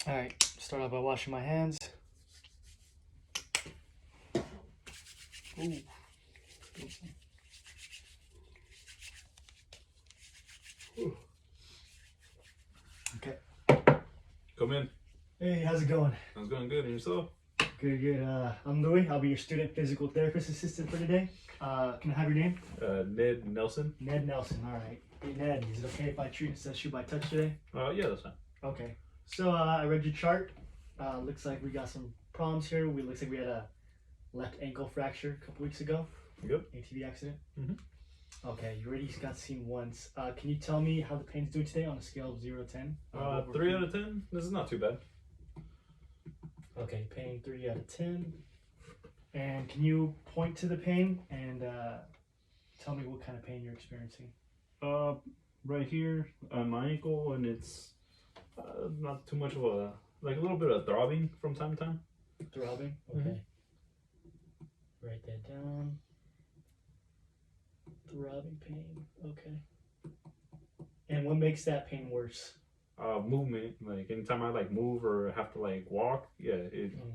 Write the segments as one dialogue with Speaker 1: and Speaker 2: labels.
Speaker 1: All right, start off by washing my hands. Ooh. Okay.
Speaker 2: Come in.
Speaker 1: Hey, how's it going?
Speaker 2: How's it going? Good. And yourself?
Speaker 1: Good, good. I'm Louis. I'll be your student physical therapist assistant for today. Can I have your name?
Speaker 2: Ned Nelson.
Speaker 1: Ned Nelson. All right. Hey, Ned, is it okay if I treat and assess you by touch today?
Speaker 2: Yeah, that's fine.
Speaker 1: Okay. So I read your chart. Looks like we got some problems here. Looks like we had a left ankle fracture a couple weeks ago.
Speaker 2: Yep.
Speaker 1: ATV accident.
Speaker 2: Mhm.
Speaker 1: Okay, you already got seen once. Can you tell me how the pain's doing today on a scale of 0 to 10?
Speaker 2: 3 out of 10. This is not too bad.
Speaker 1: Okay, pain 3 out of 10. And can you point to the pain and tell me what kind of pain you're experiencing?
Speaker 2: Right here on my ankle, and it's not too much of a a little bit of throbbing from time to time.
Speaker 1: Throbbing? Okay. Write that down. Throbbing pain. Okay. And what makes that pain worse?
Speaker 2: Movement. Like anytime I move or have to walk, yeah,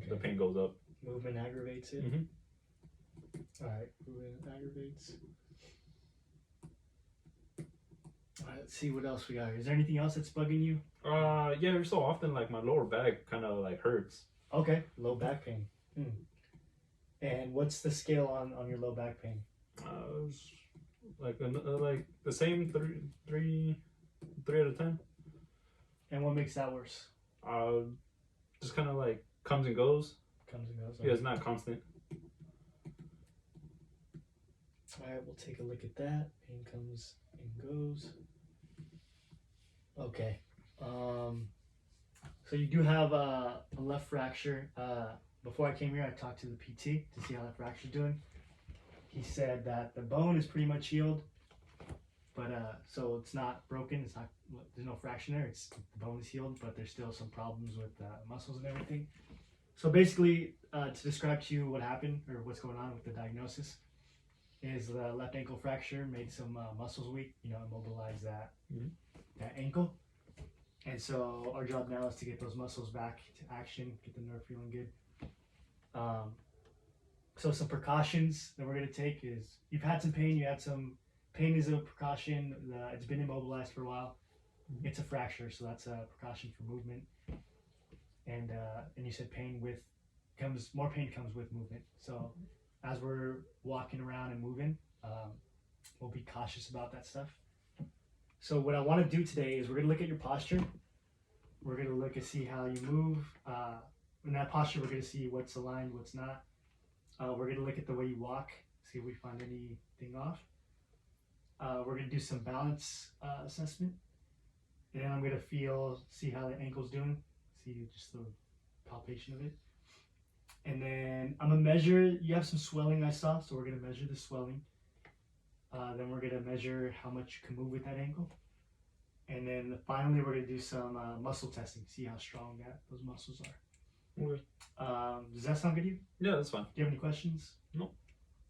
Speaker 2: the pain goes up.
Speaker 1: Movement aggravates it.
Speaker 2: Mhm.
Speaker 1: All right, movement aggravates. All right, let's see what else we got here. Is there anything else that's bugging you?
Speaker 2: Yeah, every so often my lower back kind of hurts.
Speaker 1: Okay, low back pain. And what's the scale on your low back pain?
Speaker 2: It's like the same three out of 10.
Speaker 1: And what makes that worse?
Speaker 2: Just kind of comes and goes.
Speaker 1: Comes and goes.
Speaker 2: Yeah, it's not constant.
Speaker 1: All right, we'll take a look at that. Pain comes and goes. Okay. So you do have a left fracture. Before I came here, I talked to the PT to see how that fracture's doing. He said that the bone is pretty much healed, but so it's not broken. It's not. There's no fracture there. It's the bone is healed, but there's still some problems with muscles and everything. So basically, to describe to you what happened or what's going on with the diagnosis, is the left ankle fracture made some muscles weak. Immobilize that that ankle. And so our job now is to get those muscles back to action, get the nerve feeling good. So some precautions that we're going to take is you've had some pain. You had some pain is a precaution. It's been immobilized for a while. It's a fracture, so that's a precaution for movement. And you said more pain comes with movement. So as we're walking around and moving, we'll be cautious about that stuff. So what I want to do today is we're going to look at your posture. We're going to look and see how you move. In that posture, we're going to see what's aligned, what's not. We're going to look at the way you walk, see if we find anything off. We're going to do some balance assessment. And then I'm going to see how the ankle's doing, see just the palpation of it. And then I'm going to measure, you have some swelling I saw, so we're going to measure the swelling. Then we're going to measure how much you can move with that ankle. And then finally, we're going to do some muscle testing, see how strong those muscles are.
Speaker 2: Okay.
Speaker 1: Does that sound good to you?
Speaker 2: Yeah, that's fine.
Speaker 1: Do you have any questions?
Speaker 2: No.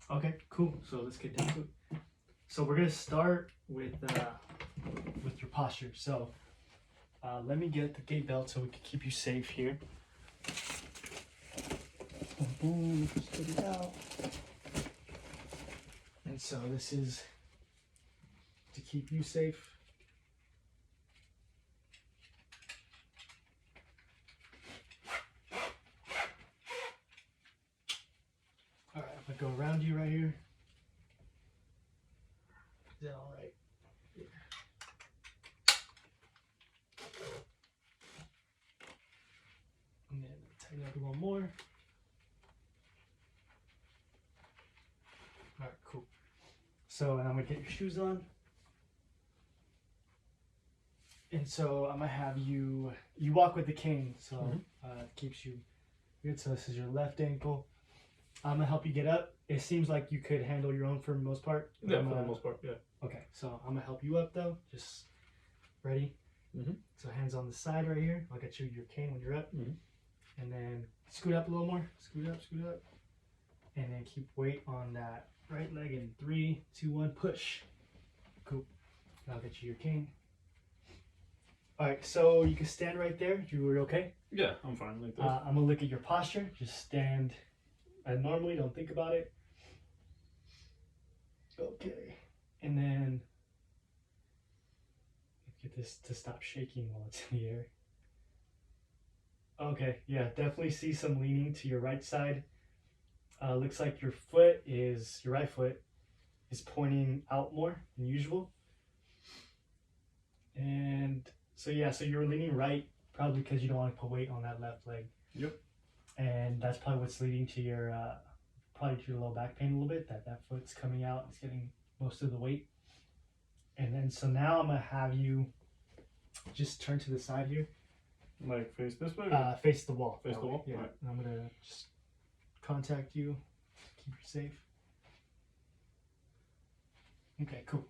Speaker 1: Okay, cool. So let's get down to it. So we're going to start with your posture. So let me get the gait belt so we can keep you safe here. Boom, just get it out. And so this is to keep you safe. All right, I'm gonna go around you right here. Is that all right? Yeah. And then tighten up a little more. All right, cool. So I'm gonna get your shoes on. And so I'm gonna have you walk with the cane, so it keeps you good. So this is your left ankle. I'm gonna help you get up. It seems like you could handle your own for the most part.
Speaker 2: Yeah, for the most part, yeah.
Speaker 1: Okay, so I'm gonna help you up though. Just ready? So hands on the side right here. I'll get you your cane when you're up. And then scoot up a little more. Scoot up, scoot up. And then keep weight on that right leg in 3, 2, 1, push. Cool. I'll get you your cane. All right, so you can stand right there. You were okay?
Speaker 2: Yeah, I'm fine like this.
Speaker 1: I'm gonna look at your posture. Just stand normally. Don't think about it. Okay, and then get this to stop shaking while it's in the air. Okay, yeah, definitely see some leaning to your right side. Looks like your right foot is pointing out more than usual. And so yeah, so you're leaning right probably because you don't want to put weight on that left leg.
Speaker 2: Yep.
Speaker 1: And that's probably what's leading to your probably to your low back pain a little bit. That foot's coming out. It's getting most of the weight. And then so now I'm gonna have you just turn to the side here.
Speaker 2: Like face this way?
Speaker 1: Face the wall.
Speaker 2: Face the wall?
Speaker 1: Yeah.
Speaker 2: Right.
Speaker 1: And I'm gonna just contact you to keep you safe. Okay, cool.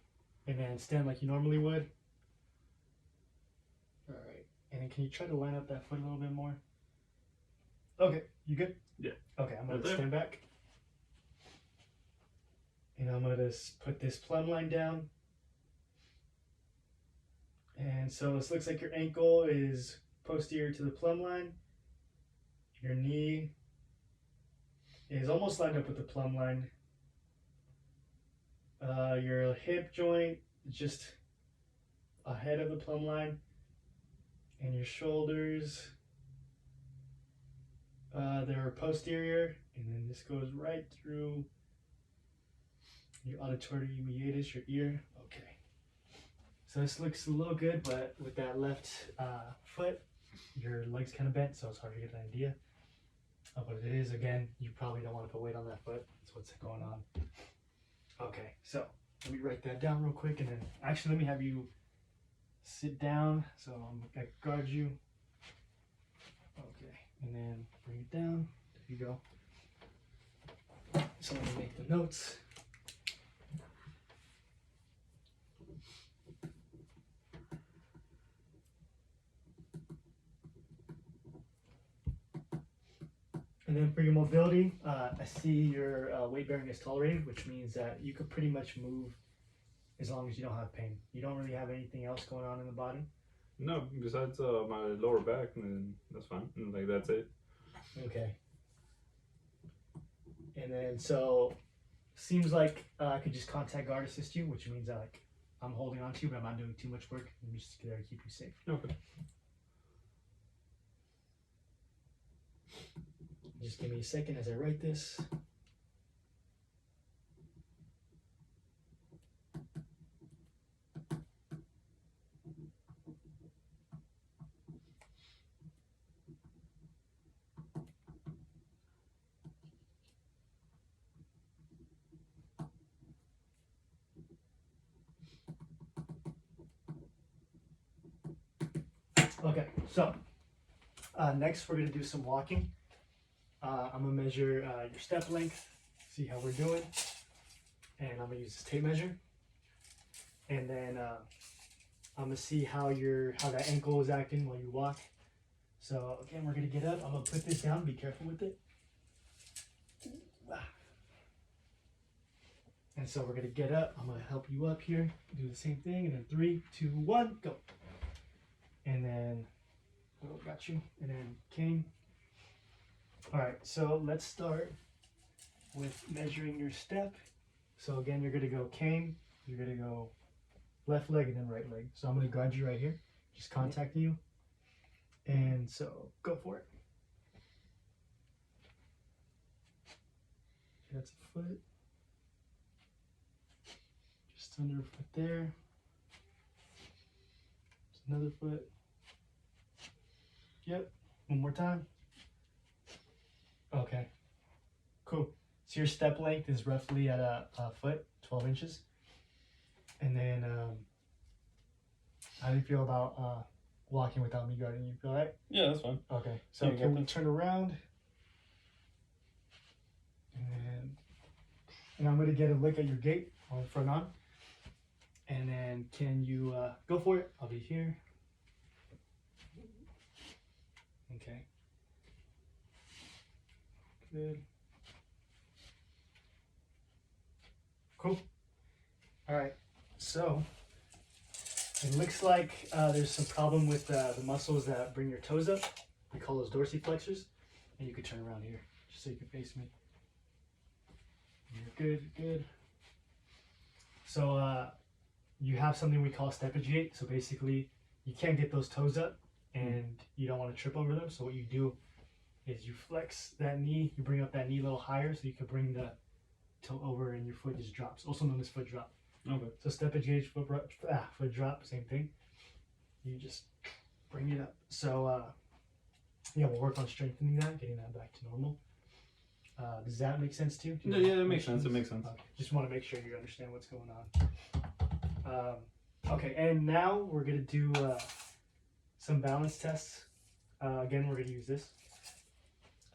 Speaker 1: And then stand like you normally would. All right. And then can you try to line up that foot a little bit more? Okay, you good?
Speaker 2: Yeah.
Speaker 1: Okay, I'm gonna
Speaker 2: Right there.
Speaker 1: stand back. And I'm gonna put this plumb line down. And so this looks like your ankle is posterior to the plumb line. Your knee is almost lined up with the plumb line. Your hip joint is just ahead of the plumb line. And your shoulders, they're posterior. And then this goes right through your auditory meatus, your ear. Okay. So this looks a little good, but with that left foot, your leg's kind of bent, so it's hard to get an idea of what it is. Again, you probably don't want to put weight on that foot. That's what's going on. Okay, so let me write that down real quick, and then actually let me have you sit down. So I'm gonna guard you. Okay, and then bring it down. There you go. So let me make the notes. And then for your mobility, I see your weight bearing is tolerated, which means that you could pretty much move as long as you don't have pain. You don't really have anything else going on in the body?
Speaker 2: No, besides my lower back, and that's fine. And like that's it.
Speaker 1: Okay. And then so seems like I could just contact guard assist you, which means that like I'm holding on to you, but I'm not doing too much work. I'm just there to keep you safe.
Speaker 2: Okay.
Speaker 1: Just give me a second as I write this. Okay, so next we're going to do some walking. I'm going to measure your step length, see how we're doing, and I'm going to use this tape measure. And then I'm going to see how that ankle is acting while you walk. So again, we're going to get up. I'm going to put this down. Be careful with it. And so we're going to get up. I'm going to help you up here. Do the same thing. And then 3, 2, 1, go. And then, oh, got you. And then cane. All right, so let's start with measuring your step. So again, you're going to go cane. You're going to go left leg and then right leg. So I'm going to guide you right here. Just contact you. And so go for it. That's a foot. Just under a foot there. Just another foot. Yep. One more time. Okay. Cool. So your step length is roughly at a foot, 12 inches. And then how do you feel about walking without me guarding you? Feel all right?
Speaker 2: Yeah, that's fine.
Speaker 1: Okay. So
Speaker 2: Yeah,
Speaker 1: can we turn around? And I'm going to get a look at your gait on front on. And then can you go for it? I'll be here. Okay. Good. Cool. All right. So It looks like there's some problem with the muscles that bring your toes up. We call those dorsiflexors. And you could turn around here just so you can face me. You're good, good. So you have something we call steppage gait. So basically, you can't get those toes up, and you don't want to trip over them. So what you do is you flex that knee, you bring up that knee a little higher, so you can bring the toe over, and your foot just drops. Also known as foot drop.
Speaker 2: Okay.
Speaker 1: So steppage gauge, foot drop, same thing. You just bring it up. So yeah, we'll work on strengthening that, getting that back to normal. Does that make sense too?
Speaker 2: Yeah, it makes sense. It makes sense.
Speaker 1: Okay. Just want to make sure you understand what's going on. Okay, and now we're gonna do some balance tests. Again, we're gonna use this.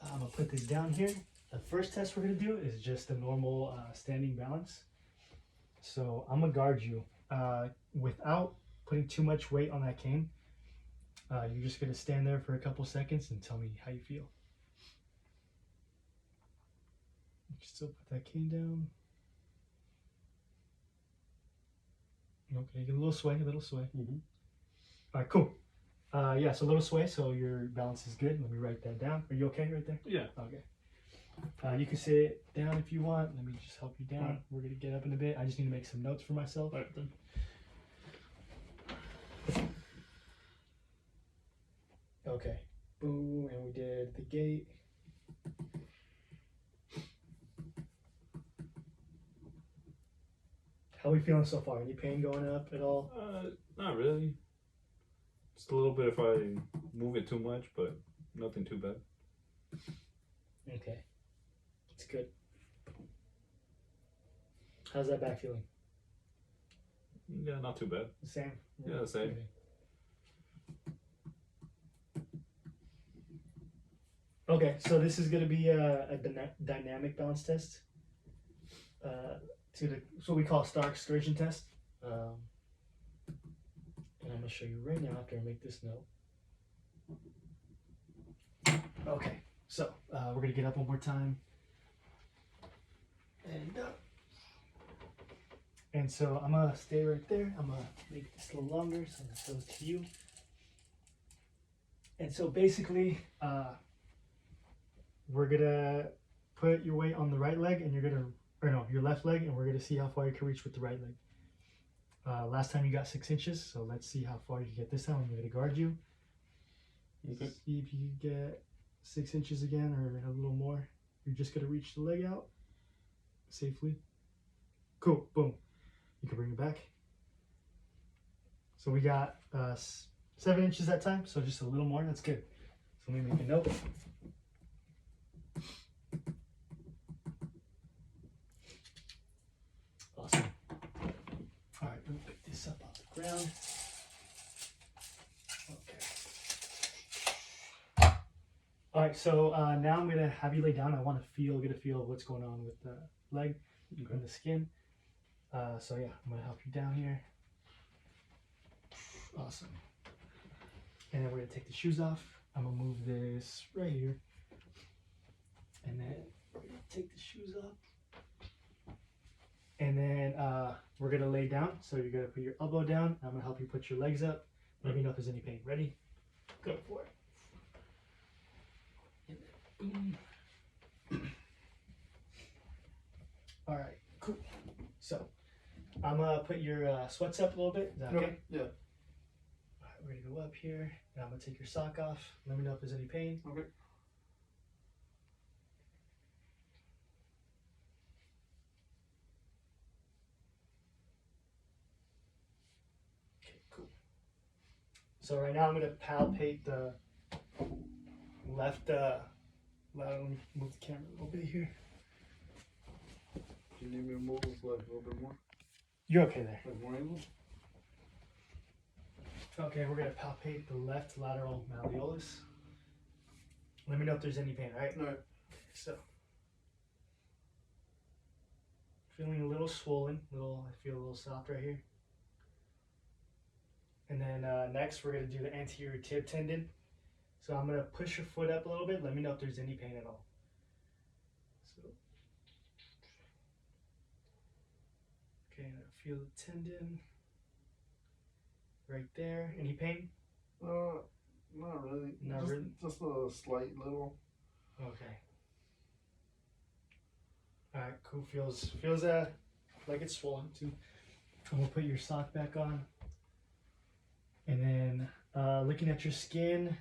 Speaker 1: I'm gonna put this down here. The first test we're gonna do is just a normal standing balance. So I'm gonna guard you without putting too much weight on that cane. You're just gonna stand there for a couple seconds and tell me how you feel. You can still put that cane down. Okay, get a little sway, a little sway.
Speaker 2: Mm-hmm.
Speaker 1: All right, cool. Yeah, so a little sway, so your balance is good. Let me write that down. Are you okay right there?
Speaker 2: Yeah.
Speaker 1: Okay. You can sit down if you want. Let me just help you down. Right. We're gonna get up in a bit. I just need to make some notes for myself.
Speaker 2: All right, then.
Speaker 1: Okay. Boom, and we did the gate. How are we feeling so far? Any pain going up at all?
Speaker 2: Not really. Just a little bit if I move it too much, but nothing too bad.
Speaker 1: Okay. It's good. How's that back feeling?
Speaker 2: Yeah, not too bad.
Speaker 1: The same?
Speaker 2: Yeah, the same.
Speaker 1: Okay, so this is going to be a dynamic balance test. It's what we call a star excursion test. And I'm going to show you right now after I make this note. Okay, so we're going to get up one more time. And up. And so I'm going to stay right there. I'm going to make this a little longer so it goes to you. And so basically, we're going to put your weight on the right leg, and you're going to, or no, your left leg, and we're going to see how far you can reach with the right leg. Last time you got 6 inches, so let's see how far you can get this time. I'm going to guard you.
Speaker 2: Okay.
Speaker 1: See if you can get 6 inches again or a little more. You're just going to reach the leg out safely. Cool. Boom. You can bring it back. So we got 7 inches that time, so just a little more. That's good. So let me make a note. Awesome. All right, let me pick this up off the ground. Okay. All right, so now I'm gonna have you lay down. I want to get a feel of what's going on with the leg and the skin. So yeah, I'm gonna help you down here. Awesome. And then we're gonna take the shoes off. I'm gonna move this right here. And then we're gonna take the shoes off. And then we're gonna lay down. So you're gonna put your elbow down. I'm gonna help you put your legs up. Let me know if there's any pain. Ready? Go for it. And then boom. All right, cool. So I'm gonna put your sweats up a little bit. Is that okay?
Speaker 2: Yeah.
Speaker 1: All right, we're gonna go up here. And I'm gonna take your sock off. Let me know if there's any pain.
Speaker 2: Okay.
Speaker 1: Okay, cool. So right now I'm gonna palpate the left. Let me move the camera a little bit here.
Speaker 2: Do you need me to move like a little bit more?
Speaker 1: You're okay there.
Speaker 2: Like more angle?
Speaker 1: Okay, we're gonna palpate the left lateral malleolus. Let me know if there's any pain, all right?
Speaker 2: All right.
Speaker 1: So, feeling a little swollen, I feel a little soft right here. And then next we're gonna do the anterior tib tendon. So I'm gonna push your foot up a little bit. Let me know if there's any pain at all. So, okay, and I feel the tendon. right there. Any pain?
Speaker 3: Not really.
Speaker 1: Not
Speaker 3: just,
Speaker 1: really?
Speaker 3: Just a slight little.
Speaker 1: Okay. Alright, cool. Feels like it's swollen too. And we'll put your sock back on. And then looking at your skin,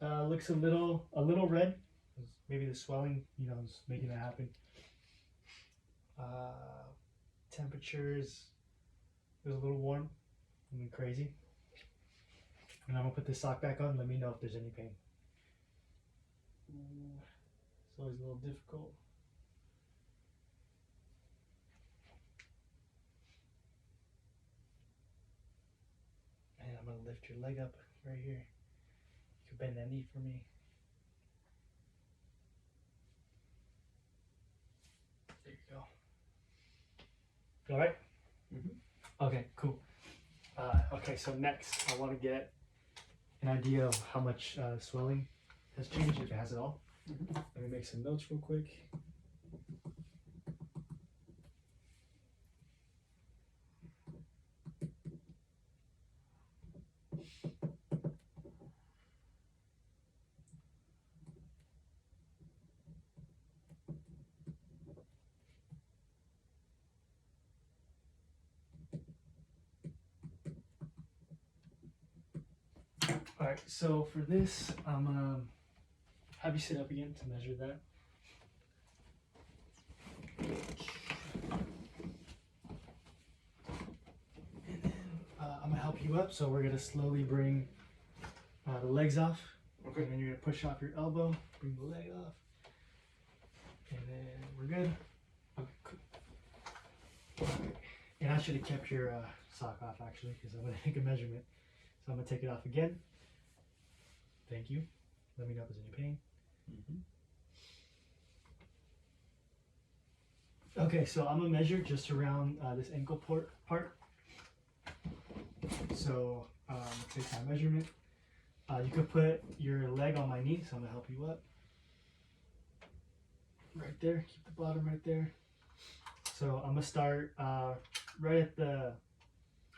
Speaker 1: looks a little red. Maybe the swelling, is making that happen. Temperatures is a little warm. Nothing crazy. And I'm gonna put this sock back on. Let me know if there's any pain. It's always a little difficult. And I'm gonna lift your leg up right here. You can bend that knee for me. There you go. All right?
Speaker 3: Mm-hmm.
Speaker 1: Okay, cool. Okay, so next I want to get an idea of how much swelling has changed, if it has at all.
Speaker 3: Mm-hmm.
Speaker 1: Let me make some notes real quick. All right, so for this, I'm gonna have you sit up again to measure that. And then I'm gonna help you up, so we're gonna slowly bring the legs off.
Speaker 3: Okay.
Speaker 1: And then you're gonna push off your elbow, bring the leg off, and then we're good. Okay, cool. Okay. And I should have kept your sock off actually, because I'm gonna take a measurement. So I'm gonna take it off again. Thank you. Let me know if there's any pain. Okay, so I'm gonna measure just around this ankle part. So take my measurement. You could put your leg on my knee, so I'm gonna help you up. Right there, keep the bottom right there. So I'm gonna start right at the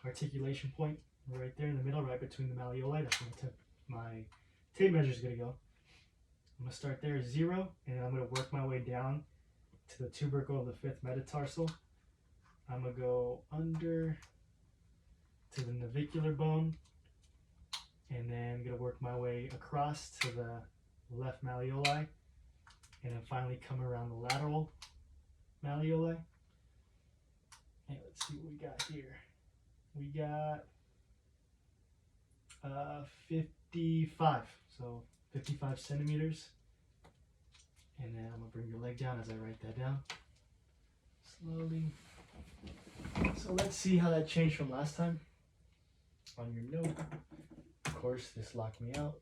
Speaker 1: articulation point, right there in the middle, right between the malleoli. That's where my tape measure is gonna go. I'm gonna start there at 0, and I'm gonna work my way down to the tubercle of the 5th metatarsal. I'm gonna go under to the navicular bone, and then I'm gonna work my way across to the left malleoli, and then finally come around the lateral malleoli. And let's see what we got here. We got 55, so 55 centimeters. And then I'm gonna bring your leg down as I write that down slowly. So let's see how that changed from last time. On your note, of course, this locked me out.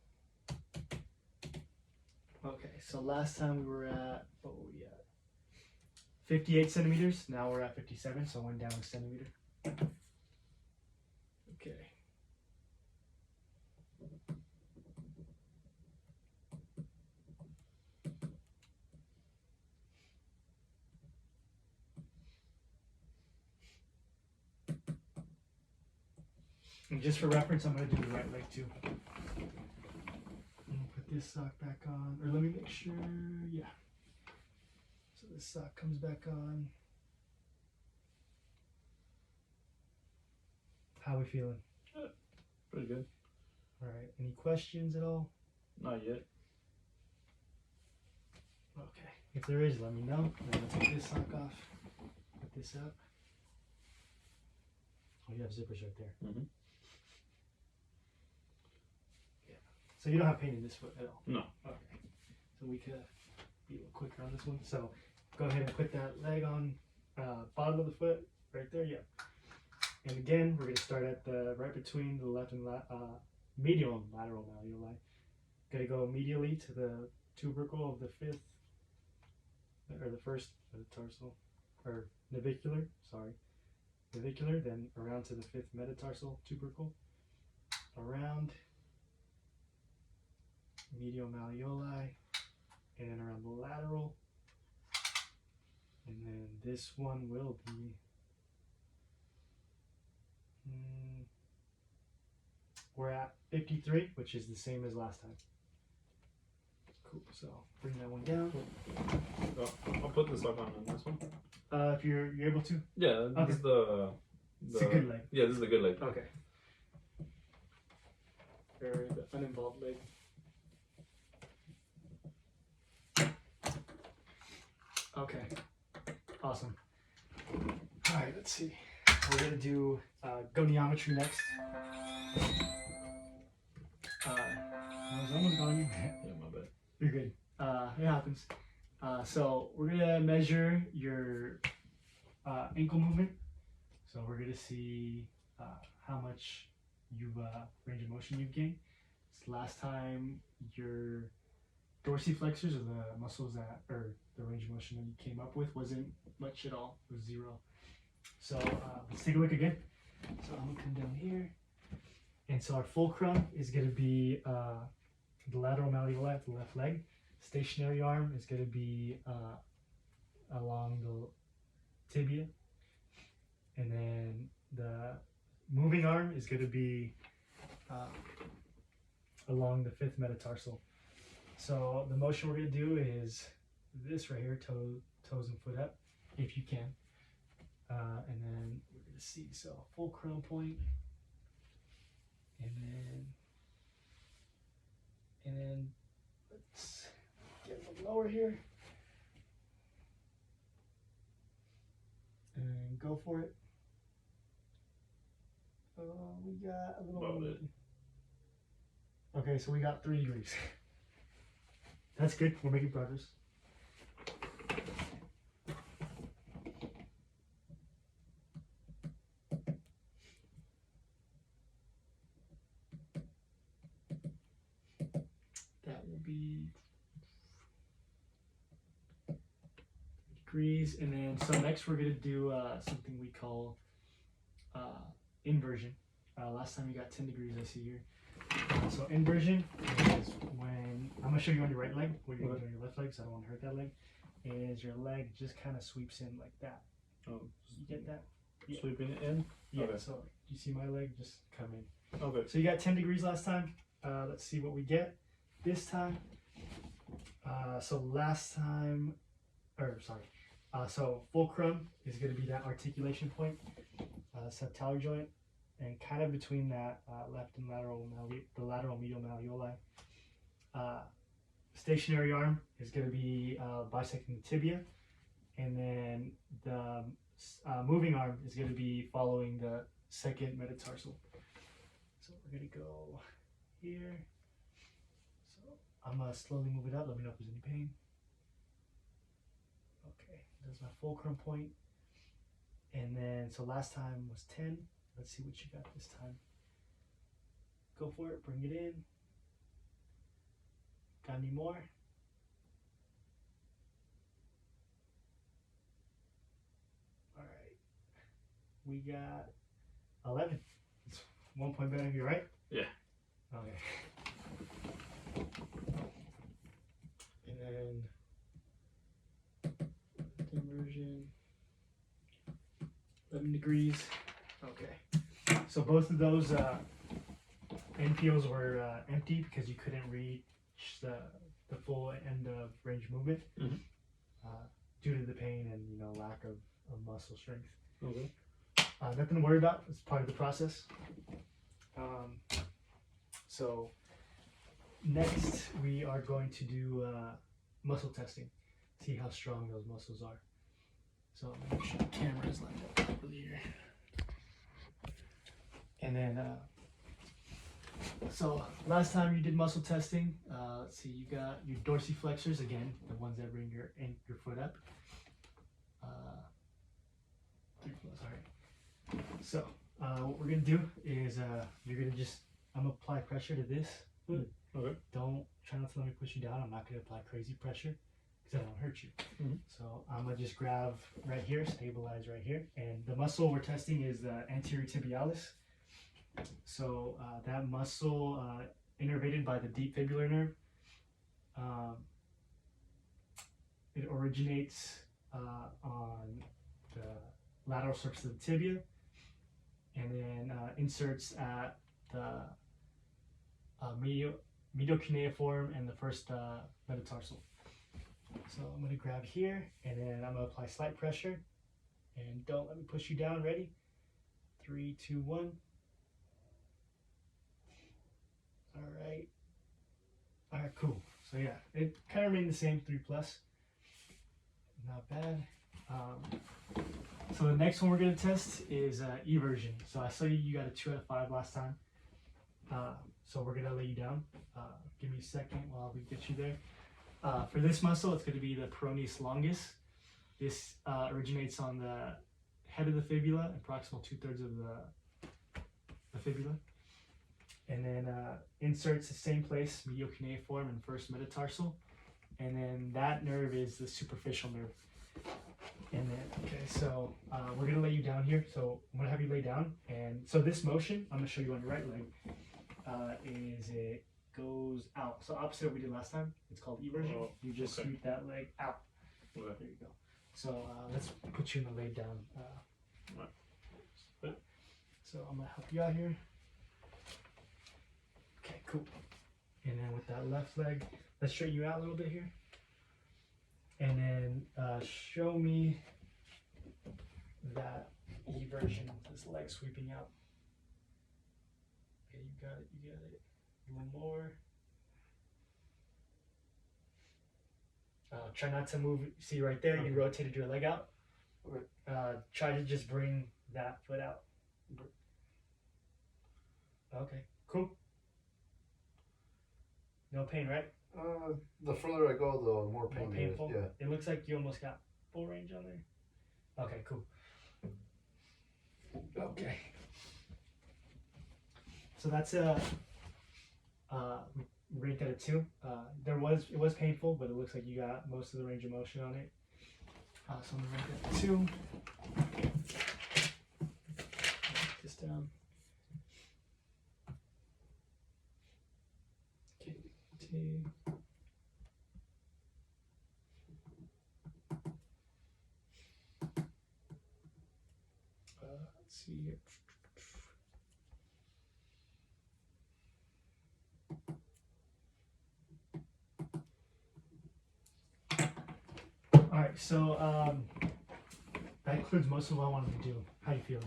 Speaker 1: Okay, so last time we were at, what were we at? 58 centimeters. Now we're at 57, so I went down a centimeter. Okay. And just for reference, I'm going to do the right leg too. I'm going to put this sock back on, or let me make sure, yeah. So this sock comes back on. How are we feeling?
Speaker 2: Pretty good.
Speaker 1: All right, any questions at all?
Speaker 2: Not yet.
Speaker 1: Okay, if there is, let me know. I'm going to take this sock off, put this up. Oh, you have zippers right there.
Speaker 2: Mm-hmm.
Speaker 1: So you don't have pain in this foot at all?
Speaker 2: No.
Speaker 1: Okay. So we could be a little quicker on this one. So go ahead and put that leg on bottom of the foot right there. Yeah. And again, we're going to start at the right between the left and medial and lateral malleoli. Going to go medially to the tubercle of the 5th, or the 1st metatarsal, or navicular, sorry. Navicular, then around to the 5th metatarsal tubercle, around medial malleoli, and then around the lateral, and then this one will be we're at 53, which is the same as last time. Cool. So bring that one down.
Speaker 2: I'll put this up on this one.
Speaker 1: If you're able to.
Speaker 2: Yeah,
Speaker 1: Okay.
Speaker 2: this is the.
Speaker 1: It's a good leg.
Speaker 2: Yeah, this is the good leg.
Speaker 1: Okay. Or the uninvolved leg. Okay. Awesome. All right. Let's see. We're gonna do goniometry next. I was almost going.
Speaker 2: Yeah, my bad.
Speaker 1: You're good. It happens. So we're gonna measure your ankle movement. So we're gonna see how much range of motion you've gained. So last time your dorsiflexors, or the muscles that, or the range of motion that you came up with, wasn't much at all. It was 0. So let's take a look again. So I'm gonna come down here, and so our fulcrum is gonna be the lateral malleoli of the left leg. Stationary arm is gonna be along the tibia, and then the moving arm is gonna be along the 5th metatarsal. So the motion we're gonna do is this right here, toes and foot up, if you can. And then we're gonna see, so fulcrum point, and then let's get a little lower here, and go for it. We got a little.
Speaker 2: About it.
Speaker 1: Okay, so we got 3 degrees. That's good. We're making progress. That will be degrees, and then so next we're gonna do something we call inversion. Last time you got 10 degrees, I see here. So inversion is when I'm gonna show you on your right leg. What you're gonna do on your left leg, so I don't want to hurt that leg. Is your leg just kind of sweeps in like that?
Speaker 2: Oh,
Speaker 1: You get that? Yeah.
Speaker 2: sweeping it in.
Speaker 1: Yeah.
Speaker 2: Okay.
Speaker 1: So you see my leg just come in.
Speaker 2: Okay.
Speaker 1: So you got 10 degrees last time. Let's see what we get this time. So last time, so fulcrum is going to be that articulation point, subtalar joint, and kind of between that left and the lateral medial malleoli. Stationary arm is going to be bisecting the tibia, and then the moving arm is going to be following the 2nd metatarsal. So we're going to go here. So I'm going to slowly move it up. Let me know if there's any pain. Okay, there's my fulcrum point. And then, so last time was 10. Let's see what you got this time. Go for it, bring it in. Got any more? All right, we got 11. It's 1 point better than you, right?
Speaker 2: Yeah.
Speaker 1: Okay. And then inversion, 11 degrees. Okay. So both of those NPOs were empty because you couldn't reach the full end of range of movement due to the pain and lack of muscle strength.
Speaker 2: Okay.
Speaker 1: Nothing to worry about. It's part of the process. So next we are going to do muscle testing. See how strong those muscles are. So make sure the camera is lined up properly here. And then, so last time you did muscle testing, let's see, you got your dorsiflexors again, the ones that bring your foot up. 3 plus, all right. So what we're gonna do is you're gonna I'm gonna apply pressure to this foot.
Speaker 2: Okay.
Speaker 1: Try not to let me push you down. I'm not gonna apply crazy pressure because I don't hurt you.
Speaker 2: Mm-hmm.
Speaker 1: So I'm gonna just grab right here, stabilize right here, and the muscle we're testing is the anterior tibialis. So that muscle innervated by the deep fibular nerve. It originates on the lateral surface of the tibia, and then inserts at the medial cuneiform and the first metatarsal. So I'm gonna grab here, and then I'm gonna apply slight pressure, and don't let me push you down. Ready? 3, 2, 1. All right. All right, cool. So yeah, it kind of remained the same, 3 plus. Not bad. So the next one we're gonna test is eversion. So I saw you got a 2 out of 5 last time. So we're gonna lay you down. Give me a second while we get you there. For this muscle, it's going to be the peroneus longus. This originates on the head of the fibula, approximately 2/3 of the fibula. And then inserts the same place, medial cuneiform and first metatarsal. And then that nerve is the superficial nerve. And then, okay, so we're going to lay you down here. So I'm going to have you lay down. And so this motion, I'm going to show you on your right leg, is it goes out. So opposite of what we did last time. It's called eversion.
Speaker 2: Oh,
Speaker 1: You just
Speaker 2: okay.
Speaker 1: sweep that leg out.
Speaker 2: Okay.
Speaker 1: There you go. So let's put you in the lay down.
Speaker 2: Right.
Speaker 1: So I'm gonna help you out here. Okay, cool. And then with that left leg, let's straighten you out a little bit here. And then show me that eversion. This leg sweeping out. Okay, you got it. You got it. A little more. Try not to move. See right there, you rotated your leg out.
Speaker 3: Okay.
Speaker 1: Try to just bring that foot out. Okay, cool. No pain, right?
Speaker 3: The further I go, the more pain
Speaker 1: More
Speaker 3: it is.
Speaker 1: painful.
Speaker 3: Yeah.
Speaker 1: It looks like you almost got full range on there. Okay, cool. Okay. So that's we ranked at a 2. It was painful, but it looks like you got most of the range of motion on it. So I'm gonna rank it at 2. Write this down. Okay, 2. Let's see here. All right, so that includes most of what I wanted to do. How you feel?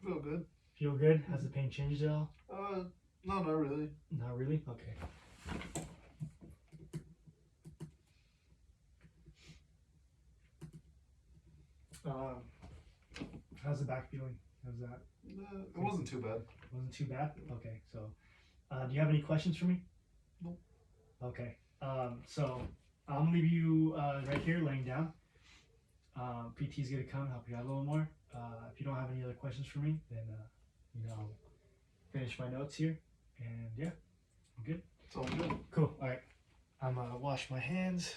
Speaker 3: Feel good.
Speaker 1: Feel good? Has the pain changed at all?
Speaker 3: No, not really.
Speaker 1: Not really? Okay. How's the back feeling? How's that?
Speaker 3: It wasn't too bad.
Speaker 1: Wasn't too bad? Okay, so do you have any questions for me?
Speaker 3: Nope.
Speaker 1: Okay, so I'm gonna leave you right here laying down. PT's gonna come help you out a little more. If you don't have any other questions for me, then I'll finish my notes here, and yeah, I'm good.
Speaker 3: Sounds good.
Speaker 1: Cool. All right, I'm gonna wash my hands.